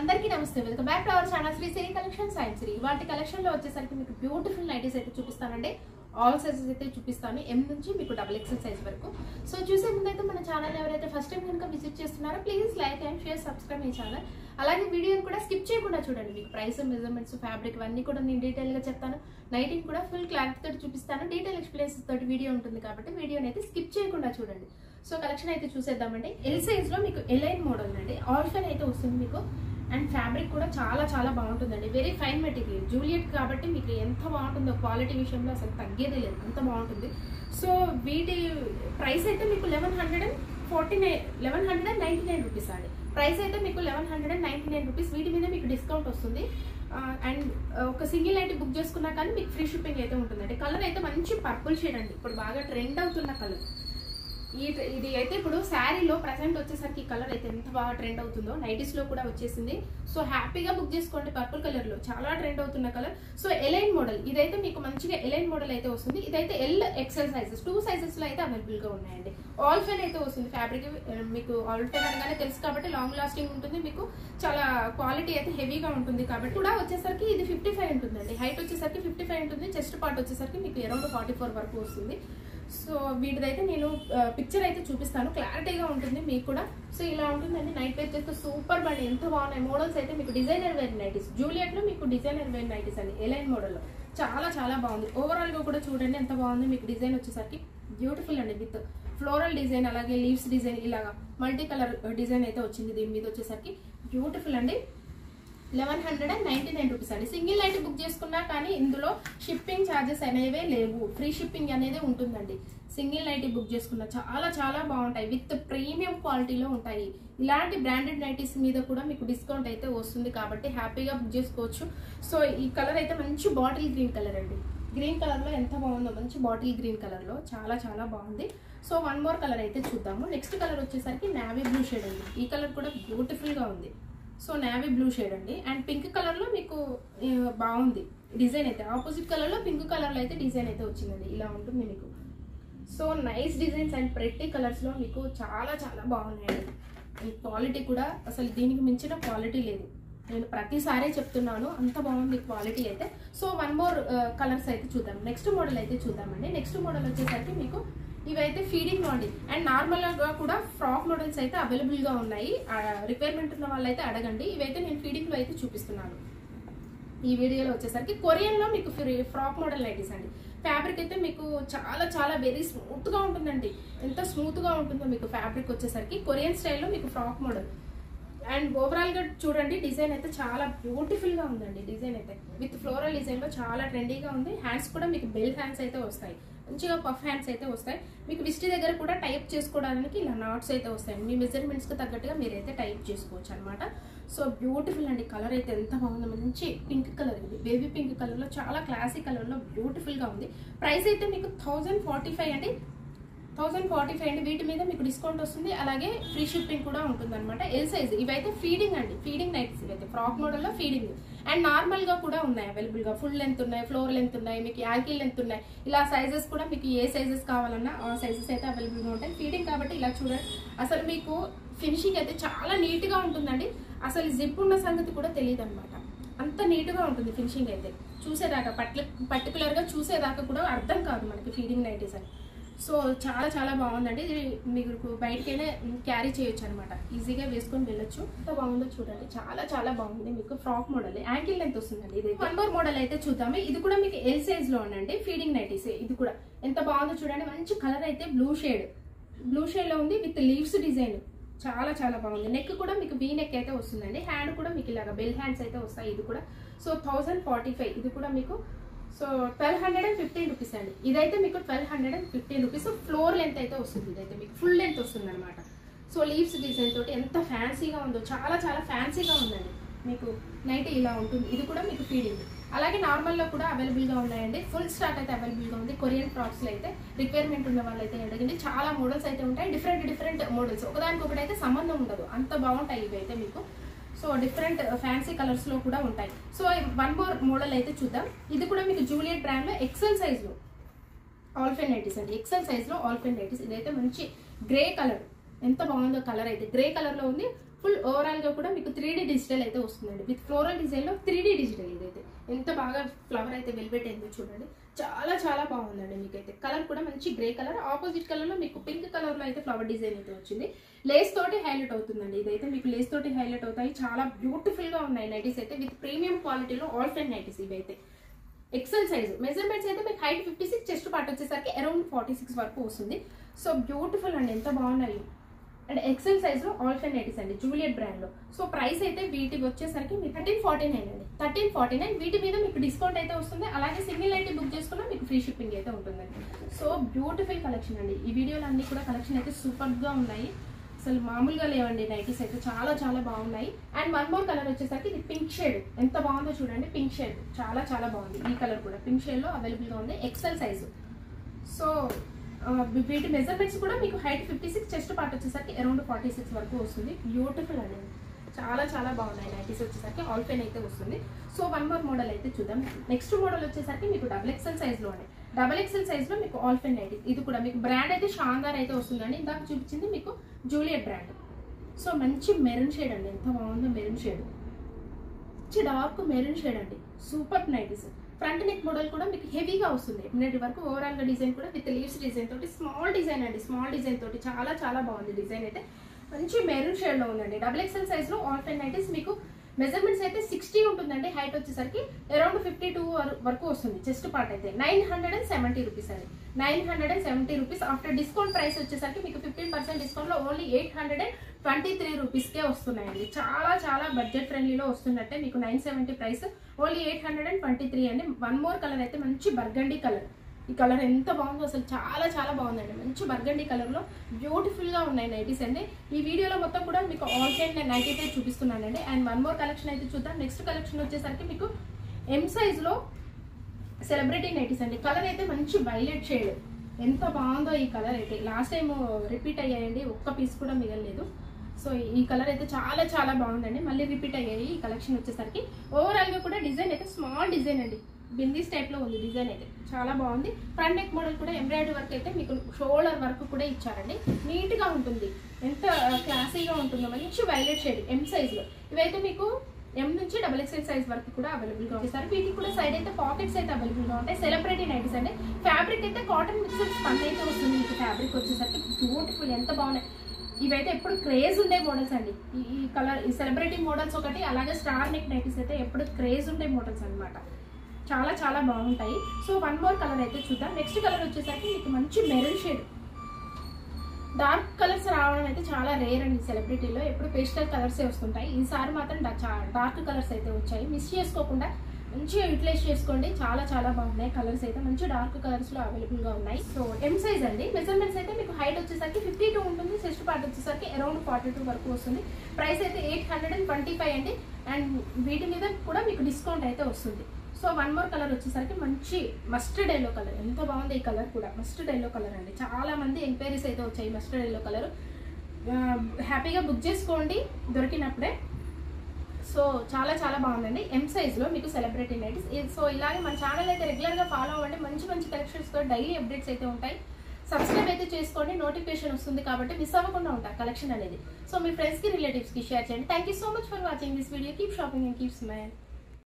అందరికీ నమస్తే, welcome back to our channel Sri Siri collection సైన్స్ శ్రీ. వాటి కలెక్షన్ లో వచ్చేసరికి మీకు బ్యూటిఫుల్ నైటీస్ అయితే చూపిస్తానండి. ఆల్ సైజెస్ అయితే చూపిస్తాను, M నుంచి మీకు XXL సైజ్ వరకు. సో చూసే ముందైతే మన ఛానల్ ఎవరైతే ఫస్ట్ టైం కనుక విజిట్ చేస్తున్నారో please like and share, subscribe my channel. అలాగే వీడియోని కూడా స్కిప్ చేయకుండా చూడండి. మీకు ప్రైస్, మెజర్మెంట్స్, ఫ్యాబ్రిక్ అన్ని కూడా నేను డీటెయిల్ గా చెప్తాను. నైటింగ్ కూడా ఫుల్ క్లారిటీ తోటి చూపిస్తాను. డీటెయిల్ ఎక్స్ప్లెనేషన్ తోటి వీడియో ఉంటుంది కాబట్టి వీడియోని అయితే స్కిప్ చేయకుండా చూడండి. సో కలెక్షన్ అయితే చూసేద్దామండి. L సైజ్ లో మీకు ఎలైన్ మోడల్ అండి. ఆల్ఫెన్ అయితే వస్తుంది మీకు. అండ్ ఫ్యాబ్రిక్ కూడా చాలా బాగుంటుందండి. వెరీ ఫైన్ మెటీరియల్, జూలియట్ కాబట్టి మీకు ఎంత బాగుంటుందో క్వాలిటీ విషయంలో అసలు తగ్గేదే లేదు, అంత బాగుంటుంది. సో వీటి ప్రైస్ అయితే మీకు 1199 రూపీస్ అండి. ప్రైస్ అయితే మీకు 1199 రూపీస్. వీటి మీద మీకు డిస్కౌంట్ వస్తుంది. అండ్ ఒక సింగిల్ నైట్ బుక్ చేసుకున్నా కానీ మీకు ఫ్రీ షిప్పింగ్ అయితే ఉంటుందండి. కలర్ అయితే మంచి పర్పుల్ షేడ్ అండి, ఇప్పుడు బాగా ట్రెండ్ అవుతున్న కలర్. ఇది అయితే ఇప్పుడు శారీలో ప్రెసెంట్ వచ్చేసరికి కలర్ అయితే ఎంత బాగా ట్రెండ్ అవుతుందో నైటీస్ లో కూడా వచ్చేసింది. సో హ్యాపీగా బుక్ చేసుకోండి. పర్పుల్ కలర్ లో చాలా ట్రెండ్ అవుతున్న కలర్. సో ఎలైన్ మోడల్, ఇదైతే మీకు మంచిగా ఎలైన్ మోడల్ అయితే వస్తుంది. ఇదైతే XL సైజెస్ 2 సైజెస్ లో అయితే అవైలబుల్ గా ఉన్నాయండి. ఆల్ఫెన్ అయితే వస్తుంది. ఫ్యాబ్రిక్ మీకు ఆల్ఫెన్ అనగానే తెలుసు కాబట్టి లాంగ్ లాస్టింగ్ ఉంటుంది. మీకు చాలా క్వాలిటీ అయితే హెవీగా ఉంటుంది కాబట్టి కూడా వచ్చేసరికి ఇది 55 ఉంటుందండి. హైట్ వచ్చేసరికి 55 ఉంటుంది. చెస్ట్ పార్ట్ వచ్చేసరికి మీకు అరౌండ్ 44 వరకు వస్తుంది. సో వీటిదైతే నేను పిక్చర్ అయితే చూపిస్తాను, క్లారిటీగా ఉంటుంది మీకు కూడా. సో ఇలా ఉంటుందండి. నైట్ వేర్ చేస్తే సూపర్ బండి, ఎంత బాగున్నాయి మోడల్స్ అయితే. మీకు డిజైనర్ వేర్ నైటీస్, జూలియట్ లో మీకు డిజైనర్ వేర్ నైటీస్ అండి. ఎలైన్ మోడల్ లో చాలా బాగుంది. ఓవరాల్ గా కూడా చూడండి ఎంత బాగుంది. మీకు డిజైన్ వచ్చేసరికి బ్యూటిఫుల్ అండి, విత్ ఫ్లోరల్ డిజైన్, అలాగే లీవ్స్ డిజైన్, ఇలాగా మల్టీ కలర్ డిజైన్ అయితే వచ్చింది. దీని మీద వచ్చేసరికి బ్యూటిఫుల్ అండి. 1199 రూపీస్ అండి. సింగిల్ నైట్ బుక్ చేసుకున్నా కానీ ఇందులో షిప్పింగ్ ఛార్జెస్ అనేవే లేవు, ఫ్రీ షిప్పింగ్ అనేది ఉంటుందండి. సింగిల్ నైట్ బుక్ చేసుకున్నా చాలా బాగుంటాయి, విత్ ప్రీమియం క్వాలిటీలో ఉంటాయి. ఇలాంటి బ్రాండెడ్ నైటీస్ మీద కూడా మీకు డిస్కౌంట్ అయితే వస్తుంది కాబట్టి హ్యాపీగా బుక్ చేసుకోవచ్చు. సో ఈ కలర్ అయితే మంచి బాటిల్ గ్రీన్ కలర్ అండి. గ్రీన్ కలర్ లో ఎంత బాగుందో, మంచి బాటిల్ గ్రీన్ కలర్ లో చాలా బాగుంది. సో వన్ మోర్ కలర్ అయితే చూద్దాము. నెక్స్ట్ కలర్ వచ్చేసరికి నావీ బ్లూ షేడ్ అండి. ఈ కలర్ కూడా బ్యూటిఫుల్ గా ఉంది. సో నావీ బ్లూ షేడ్ అండి. అండ్ పింక్ కలర్ లో మీకు బాగుంది డిజైన్ అయితే. ఆపోజిట్ కలర్ లో పింక్ కలర్ లో అయితే డిజైన్ అయితే వచ్చిందండి. ఇలా ఉంటుంది మీకు. So nice designs and pretty colours లో మీకు చాలా బాగున్నాయండి. క్వాలిటీ కూడా అసలు దీనికి మించిన క్వాలిటీ లేదు, నేను ప్రతిసారి చెప్తున్నాను, అంత బాగుంది క్వాలిటీ అయితే. సో వన్ మోర్ కలర్స్ అయితే చూద్దాం. నెక్స్ట్ మోడల్ అయితే చూద్దామండి. నెక్స్ట్ మోడల్ వచ్చేసరికి మీకు ఇవైతే ఫీడింగ్ మోడల్ అండ్ నార్మల్ గా కూడా ఫ్రాక్ మోడల్స్ అయితే అవైలబుల్ గా ఉన్నాయి. రిక్వైర్మెంట్ ఉన్న వాళ్ళైతే అడగండి. ఇవైతే నేను ఫీడింగ్ లో అయితే చూపిస్తున్నాను. ఈ వీడియోలో వచ్చేసరికి కొరియన్ లో మీకు ఫ్రాక్ మోడల్ నైటీస్ అండి. ఫ్యాబ్రిక్ అయితే మీకు చాలా వెరీ స్మూత్ గా ఉంటుందండి. ఎంత స్మూత్ గా ఉంటుందో మీకు ఫ్యాబ్రిక్ వచ్చేసరికి. కొరియన్ స్టైల్లో మీకు ఫ్రాక్ మోడల్. అండ్ ఓవరాల్ గా చూడండి, డిజైన్ అయితే చాలా బ్యూటిఫుల్ గా ఉందండి. డిజైన్ అయితే విత్ ఫ్లోరల్ డిజైన్ లో చాలా ట్రెండీగా ఉంది. హ్యాండ్స్ కూడా మీకు బెల్ హ్యాండ్స్ అయితే వస్తాయి, మంచిగా పఫ్ హ్యాండ్స్ అయితే వస్తాయి. మీకు విస్టి దగ్గర కూడా టైప్ చేసుకోవడానికి ఇలా నాట్స్ అయితే వస్తాయి. మీ మెజర్మెంట్స్ కి తగ్గట్టుగా మీరైతే టైప్ చేసుకోవచ్చు అనమాట. సో బ్యూటిఫుల్ అండి. కలర్ అయితే ఎంత బాగుందో, మంచి పింక్ కలర్, ఇది బేబీ పింక్ కలర్ లో చాలా క్లాసిక్ కలర్ లో బ్యూటిఫుల్ గా ఉంది. ప్రైస్ అయితే మీకు 1045 అండి. 1045 అండి. వీటి మీద మీకు డిస్కౌంట్ వస్తుంది, అలాగే ఫ్రీ షిప్పింగ్ కూడా ఉంటుంది అనమాట. ఎల్ సైజ్ ఇవైతే ఫీడింగ్ అండి, ఫీడింగ్ నైట్స్ ఇవైతే ఫ్రాక్ మోడల్ లో ఫీడింగ్. అండ్ నార్మల్ గా కూడా ఉన్నాయి అవైలబుల్ గా. ఫుల్ లెంత్ ఉన్నాయి, ఫ్లోర్ లెంత్ ఉన్నాయి, మీకు యాంకిల్ లెంత్ ఉన్నాయి. ఇలా సైజెస్ కూడా మీకు ఏ సైజెస్ కావాలన్నా ఆ సైజెస్ అయితే అవైలబుల్ గా ఉంటాయి. ఫీడింగ్ కాబట్టి ఇలా చూడండి, అసలు మీకు ఫినిషింగ్ అయితే చాలా నీట్ గా ఉంటుందండి. అసలు జిప్ ఉన్న సంగతి కూడా తెలియదు అనమాట, అంత నీట్ గా ఉంటుంది ఫినిషింగ్ అయితే. చూసేదాకా పర్టికులర్ గా చూసేదాకా కూడా అర్థం కాదు మనకి ఫీడింగ్ నైటీస్ అని. సో చాలా బాగుందండి. మీకు బయటకైనా క్యారీ చేయొచ్చు అనమాట, ఈజీగా వేసుకొని వెళ్ళొచ్చు. ఎంత బాగుందో చూడండి, చాలా బాగుంది. మీకు ఫ్రాక్ మోడల్, యాంకిల్ లెంత్ వస్తుందండి. ఇది వన్ మోర్ మోడల్ అయితే చూద్దాము. ఇది కూడా మీకు ఎల్ సైజ్ లో ఉండండి, ఫీడింగ్ నైటీస్. ఇది కూడా ఎంత బాగుందో చూడండి. మంచి కలర్ అయితే బ్లూ షేడ్ లో ఉంది, విత్ లీవ్స్ డిజైన్. చాలా బాగుంది. నెక్ కూడా మీకు వీ నెక్ అయితే వస్తుందండి. హ్యాండ్ కూడా మీకు ఇలాగా బెల్ హ్యాండ్స్ అయితే వస్తాయి. ఇది కూడా సో 1045. ఇది కూడా మీకు సో 1215 రూపీస్ అండి. ఇదైతే మీకు 1215 రూపీస్. ఫ్లోర్ లెంత్ అయితే వస్తుంది. ఇదైతే మీకు ఫుల్ లెంత్ వస్తుంది అనమాట. సో లీవ్స్ డిజైన్ తోటి ఎంత ఫ్యాన్సీగా ఉందో, చాలా ఫ్యాన్సీగా ఉందండి. మీకు నైట్ ఇలా ఉంటుంది. ఇది కూడా మీకు ఫీడింగ్. అలాగే నార్మల్ లో కూడా అవైలబుల్ గా ఉన్నాయండి. ఫుల్ స్టాక్ అయితే అవైలబుల్ గా ఉంది. కొరియన్ ఫ్రాక్స్ లో అయితే రిక్వైర్మెంట్ ఉన్న వాళ్ళైతే అడగండి. చాలా మోడల్స్ అయితే ఉంటాయి, డిఫరెంట్ మోడల్స్. ఒకదానికొకటి అయితే సంబంధం ఉండదు, అంత బాగుంటాయి ఇవి అయితే మీకు. సో డిఫరెంట్ ఫ్యాన్సీ కలర్స్ లో కూడా ఉంటాయి. సో వన్ మోర్ మోడల్ అయితే చూద్దాం. ఇది కూడా మీకు జూలియట్ బ్రాండ్ లో XL సైజ్ లో ఆల్ఫెన్ నైటీస్ అండి. XL సైజ్ లో ఆల్ఫెన్ నైటీస్. ఇదైతే మంచి గ్రే కలర్, ఎంత బాగుందో కలర్ అయితే. గ్రే కలర్ లో ఉంది, ఫుల్ ఓవరాల్ గా కూడా మీకు 3D డిజిటల్ అయితే వస్తుందండి. విత్ ఫ్లోరల్ డిజైన్ లో 3D డిజిటల్ ఇదైతే ఎంత బాగా ఫ్లవర్ అయితే వెల్వెట్ అయిందో చూడండి. చాలా చాలా బాగుందండి. మీకైతే కలర్ కూడా మంచి గ్రే కలర్, ఆపోజిట్ కలర్ లో మీకు పింక్ కలర్ లో అయితే ఫ్లవర్ డిజైన్ అయితే వచ్చింది. లేస్ తోటి హైలైట్ అవుతుందండి. ఇదైతే మీకు లేస్ తోటి హైలైట్ అవుతాయి. చాలా బ్యూటిఫుల్ గా ఉన్నాయి నైటీస్ అయితే విత్ ప్రీమియం క్వాలిటీలో ఆల్ ఫ్రెండ్ నైటీస్ ఇవైతే. ఎక్సెల్ సైజ్ మెజర్మెంట్స్ అయితే మీకు హైట్ 56, చెస్ట్ పార్ట్ వచ్చేసరికి అరౌండ్ 46 వరకు వస్తుంది. సో బ్యూటిఫుల్ అండి, ఎంత బాగున్నాయి. అండ్ ఎక్సెల్ సైజ్ లో ఆల్ ఫ్రెండ్ నైటీస్ అండి, జూలియట్ బ్రాండ్ లో. సో ప్రైస్ అయితే వీటికి వచ్చేసరికి మీకు 1349 అండి, 1349. వీటి మీద మీకు డిస్కౌంట్ అయితే వస్తుంది. అలాగే సింగిల్ నైటీ బుక్ చేసుకున్నా మీకు ఫ్రీ షిప్పింగ్ అయితే ఉంటుందండి. సో బ్యూటిఫుల్ కలెక్షన్ అండి. ఈ వీడియోలో అన్ని కూడా కలెక్షన్ అయితే సూపర్ గా ఉన్నాయి. అసలు మామూలుగా లేవండి నైటీస్ అయితే, చాలా చాలా బాగున్నాయి. అండ్ వన్ మోర్ కలర్ వచ్చేసరికి ఇది పింక్ షేడ్, ఎంత బాగుందో చూడండి. పింక్ షేడ్ చాలా చాలా బాగుంది. ఈ కలర్ కూడా పింక్ షేడ్ లో అవైలబుల్ గా ఉంది, ఎక్సెల్ సైజు. సో వీటి మెజర్మెంట్స్ కూడా మీకు హైట్ 56, చెస్ట్ పార్ట్ వచ్చేసరికి అరౌండ్ 46 వరకు వస్తుంది. బ్యూటిఫుల్ అండి, చాలా చాలా బాగున్నాయి నైటీస్ వచ్చేసరికి. ఆల్ పెన్ అయితే వస్తుంది. సో వన్ మోర్ మోడల్ అయితే చూద్దాం. నెక్స్ట్ మోడల్ వచ్చేసరికి మీకు డబుల్ ఎక్సెల్ సైజ్ లో అండి, డబుల్ ఎక్సెల్ సైజ్ లో మీకు ఆల్ పెన్ నైటీస్. ఇది కూడా మీకు బ్రాండ్ అయితే షాందార్ అయితే వస్తుందండి. ఇందాక చూపించింది మీకు జూలియట్ బ్రాండ్. సో మంచి మెరూన్ షేడ్ అండి, ఎంత బాగుందో మెరూన్ షేడ్, మంచి డార్క్ మెరూన్ షేడ్ అండి. Super nighties. Front neck model కూడా మీకు హెవీగా వస్తుంది. నేటి వరకు ఓవరాల్ గా డిజైన్ కూడా విత్ లీవ్స్ డిజైన్ తోటి, స్మాల్ డిజైన్ అండి, స్మాల్ డిజైన్ తోటి చాలా చాలా బాగుంది. డిజైన్ అయితే మంచి మెరూన్ షేడ్ లో ఉందండి. డబుల్ ఎక్సెల్ సైజ్ లో ఆల్ పెన్ నైటీస్. మీకు మెజర్మెంట్స్ అయితే 60 ఉంటుందండి, హైట్ వచ్చేసరికి అరౌండ్ 52 వరకు వస్తుంది. చెస్ట్ పార్ట్ అయితే 970 రూపీస్ అండి, 970 రూపీస్. ఆఫ్టర్ డిస్కౌంట్ ప్రైస్ వచ్చేసరికి మీకు 15% డిస్కౌంట్ లో ఓన్లీ 823 రూపీస్కే వస్తున్నాయండి. చాలా చాలా బడ్జెట్ ఫ్రెండ్లీలో వస్తున్నట్టే. మీకు 970 ప్రైస్, ఓన్లీ 823 అండి. వన్ మోర్ కలర్ అయితే మంచి బర్గండీ కలర్. ఈ కలర్ ఎంత బాగుందో అసలు, చాలా చాలా బాగుందండి. మంచి బర్గండీ కలర్ లో బ్యూటిఫుల్ గా ఉన్నాయి నైటీస్ అండి. ఈ వీడియోలో మొత్తం కూడా మీకు ఆల్ టైమ్ నేను నైట్ అయితే చూపిస్తున్నానండి. అండ్ వన్ మోర్ కలెక్షన్ అయితే చూద్దాం. నెక్స్ట్ కలెక్షన్ వచ్చేసరికి మీకు ఎం సైజ్ లో సెలబ్రిటీ నైటీస్ అండి. కలర్ అయితే మంచి వైలెట్ షేడ్, ఎంత బాగుందో ఈ కలర్ అయితే. లాస్ట్ టైం రిపీట్ అయ్యాయండి, ఒక్క పీస్ కూడా మిగలలేదు. సో ఈ కలర్ అయితే చాలా చాలా బాగుందండి, మళ్ళీ రిపీట్ అయ్యాయి ఈ కలెక్షన్ వచ్చేసరికి. ఓవరాల్ గా కూడా డిజైన్ అయితే స్మాల్ డిజైన్ అండి, బిందీస్ టైప్ లో ఉంది డిజైన్ అయితే, చాలా బాగుంది. ఫ్రంట్ నెక్ మోడల్ కూడా ఎంబ్రాయిడరీ వర్క్ అయితే మీకు షోల్డర్ వర్క్ కూడా ఇచ్చారండి. నీట్ గా ఉంటుంది, ఎంత క్లాసీగా ఉంటుందో. మంచి వైలెట్ షేడ్ ఎం సైజ్ లో. ఇవైతే మీకు ఎం నుంచి డబుల్ ఎక్స్ఎల్ సైజ్ వరకు కూడా అవైలబుల్ గా ఉంటాయి. వీటికి కూడా సైడ్ అయితే పాకెట్స్ అయితే అవైలబుల్ గా ఉంటాయి. సెలబ్రిటీ నైటీస్ అండి. ఫ్యాబ్రిక్ అయితే కాటన్ మిక్స్డ్ స్పన్ అయితే వస్తుంది మీకు. ఫ్యాబ్రిక్ వచ్చేసరికి బ్యూటిఫుల్, ఎంత బాగున్నాయి. ఇవైతే ఎప్పుడు క్రేజ్ ఉండే మోడల్స్ అండి. ఈ కలర్, ఈ సెలబ్రిటీ మోడల్స్ ఒకటి, అలాగే స్టార్ నెక్ నైటీస్ అయితే ఎప్పుడు క్రేజ్ ఉండే మోడల్స్ అనమాట. చాలా చాలా బాగుంటాయి. సో వన్ మోర్ కలర్ అయితే చూద్దాం. నెక్స్ట్ కలర్ వచ్చేసరికి మీకు మంచి మెరూన్ షేడ్. డార్క్ కలర్స్ రావడం అయితే చాలా రేర్ అండి సెలబ్రిటీలో, ఎప్పుడు పేస్టల్ కలర్సే వస్తుంటాయి. ఈసారి మాత్రం డార్క్ కలర్స్ అయితే వచ్చాయి. మిస్ చేసుకోకుండా మంచిగా యూటిలైజ్ చేసుకోండి. చాలా చాలా బాగున్నాయి కలర్స్ అయితే, మంచి డార్క్ కలర్స్ లో అవైలబుల్ గా ఉన్నాయి. సో ఎం సైజ్ అండి. మెజర్మెంట్స్ అయితే మీకు హైట్ వచ్చేసరికి 52 ఉంటుంది, చెస్ట్ పార్ట్ వచ్చేసరికి అరౌండ్ 42 వరకు వస్తుంది. ప్రైస్ అయితే 825 అండి. అండ్ వీటి మీద కూడా మీకు డిస్కౌంట్ అయితే వస్తుంది. సో వన్ మోర్ కలర్ వచ్చేసరికి మంచి మస్టర్డ్ ఎల్లో కలర్, ఎంత బాగుంది ఈ కలర్ కూడా. మస్టర్డ్ ఎల్లో కలర్ అండి, చాలా మంది ఎంక్వైరీస్ అయితే వచ్చాయి మస్టర్డ్ ఎల్లో కలర్. హ్యాపీగా బుక్ చేసుకోండి దొరికినప్పుడే. సో చాలా చాలా బాగుందండి. ఎం సైజ్ లో మీకు సెలబ్రిటీ నైటీస్. సో ఇలాగే మన ఛానల్ అయితే రెగ్యులర్ గా ఫాలో అవ్వండి. మంచి మంచి కలెక్షన్స్ తో డైలీ అప్డేట్స్ అయితే ఉంటాయి. సబ్స్క్రైబ్ అయితే చేసుకోండి, నోటిఫికేషన్ వస్తుంది కాబట్టి మిస్ అవ్వకుండా ఉంటారు కలెక్షన్ అనేది. సో మీ ఫ్రెండ్స్ కి, రిలేటివ్స్ కి షేర్ చేయండి. Thank you so much for watching this video. Keep shopping and keep smile.